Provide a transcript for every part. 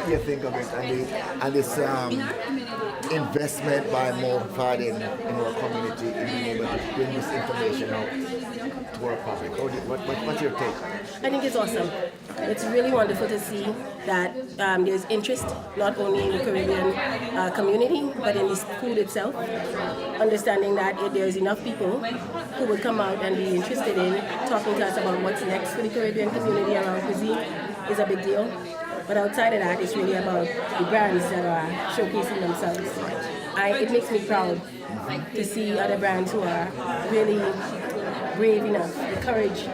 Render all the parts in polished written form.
what you think of it and this investment by Morfad in our community in being able to bring this information out to our public. What's your take on it? I think it's awesome. It's really wonderful to see that there's interest not only in the Caribbean community but in this food itself. Understanding that if there's enough people who would come out and be interested in talking to us about what's next for the Caribbean community around cuisine is a big deal. But outside of that, it's really about the brands that are showcasing themselves. It makes me proud to see other brands who are really brave enough, the courage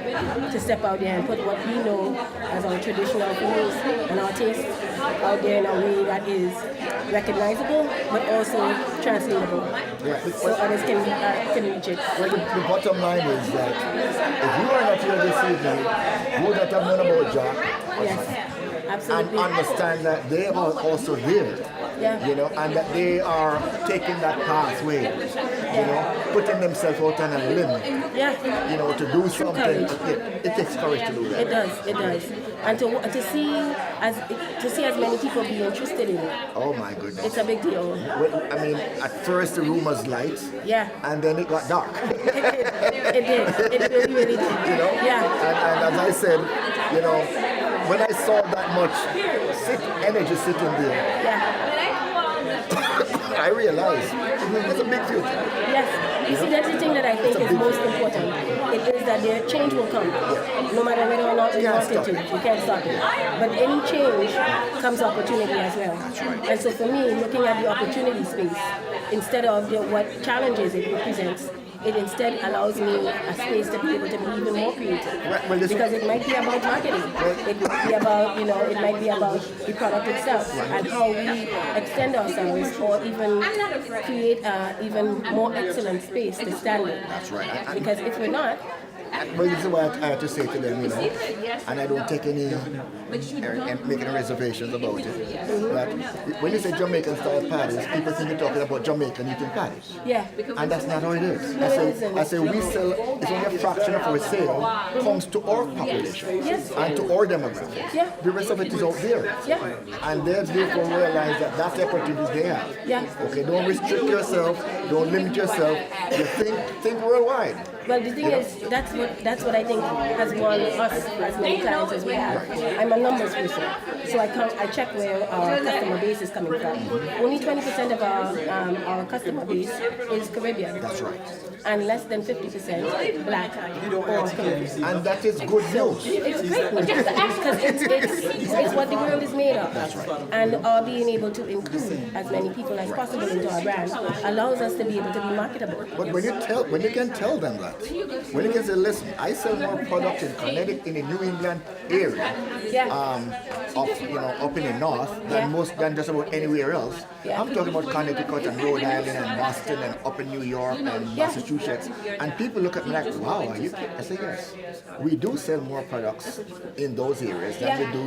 to step out there and put what we know as our traditional foods and our tastes out there in a way that is recognizable but also translatable, so others can reach it. Well, the bottom line is that if you are not here this evening, you would not have known about Jack. Yes, absolutely. And understand that they are also there. Yeah. You know, and that they are taking that pathway, you know, putting themselves out on a limb, Yeah. you know, to do something. Courage. It takes courage to do that. It does. And to see as many people be interested in it, Oh my goodness. it's a big deal. Well, I mean, at first the room was light, Yeah. and then it got dark. It did. It really, really did. You know? Yeah. And as I said, you know, when I saw that much energy sitting there, Yeah. I realized it's a big future. Yes. You see, that's the thing that I think is most important. It is that the change will come. No matter whether or not we want it to. We can't stop it. But any change comes opportunity as well. And so for me, looking at the opportunity space, instead of what challenges it represents, it instead allows me a space to be able to be even more creative. Right, well, Because it might be about marketing. It might be about, it might be about the product itself and how we extend ourselves or even create an even more excellent space to stand in. That's right. Because if we're not, Well, this is what I have to say to them, you know, and I don't take any making reservations about it. That when you say Jamaican style patties, people think you're talking about Jamaican eating patties, yeah. and that's not how it is. No, it isn't. I say we sell. It's only a fraction of our sale comes to our population Yes. and to our demographic. Yeah. The rest of it is out there. Yeah. And they therefore realize that that's the opportunities they have. Yeah. Okay, don't restrict yourself, don't limit yourself. You think worldwide. Well, the thing is, that's what I think has won us as many clients as we have. I'm a numbers person, so I check where our customer base is coming from. Only 20% of our customer base is Caribbean. That's right. And less than 50% Black or Caribbean. And that is good news. It's great because it's what the world is made of. That's right. And our being able to include as many people as possible into our brand allows us to be able to be marketable. But when you can tell them that, when you can say, listen, I sell more product in Connecticut, in the New England area, Yeah. up in the north than just about anywhere else. Yeah. I'm talking about Connecticut and Rhode Island and Boston and up in New York and Massachusetts. And people look at me like, wow, are you kidding? I say, yes. We do sell more products in those areas than we do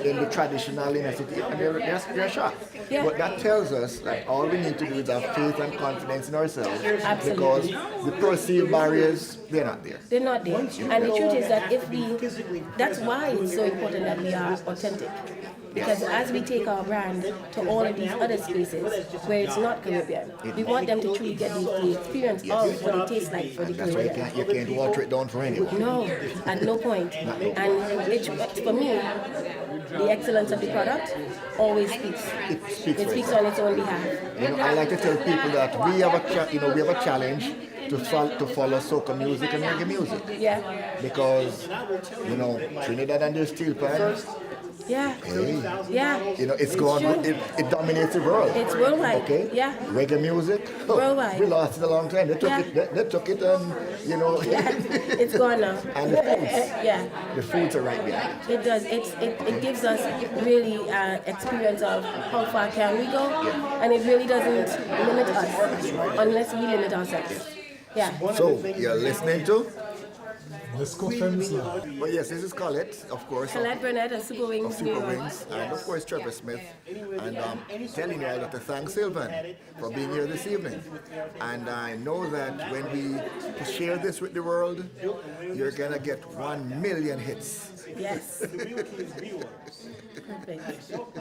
in the traditional inner city. And they're shocked. Yeah. But that tells us that all we need to do is have faith and confidence in ourselves. Absolutely. Because the perceived barriers, they're not there. They're not there. And the truth is that that's why it's so important that we are authentic. Because as we take our brand to all of these other spaces where it's not Caribbean, we want them to truly get the experience of what it tastes like for the That's why Caribbean. you can't water it down for anyone. No, at no point. And for me, the excellence of the product always speaks. It speaks on its own behalf. You know, I like to tell people that we have a challenge to follow soca music and reggae music. Yeah, Because, Trinidad and their steel pan, yeah, hey, yeah. it's gone, it dominates the world. It's worldwide. Okay? Yeah. Reggae music, Worldwide. we lost it a long time. They took Yeah. they took it and, It's gone now. and the foods. Yeah. The foods are right behind it. It does. It gives us really experience of how far can we go, and it really doesn't limit us unless we limit ourselves. Yeah. So, you're listening to? Let's go Femmes now. Well, yes, this is Colette, of course. Colette Burnett of Super Wings. Super New York. Wings, and of course Trevor Smith, and telling you I got to thank Sylvan for being here this evening. And I know that when we share this with the world, you're gonna get 1 million hits. Yes. Perfect.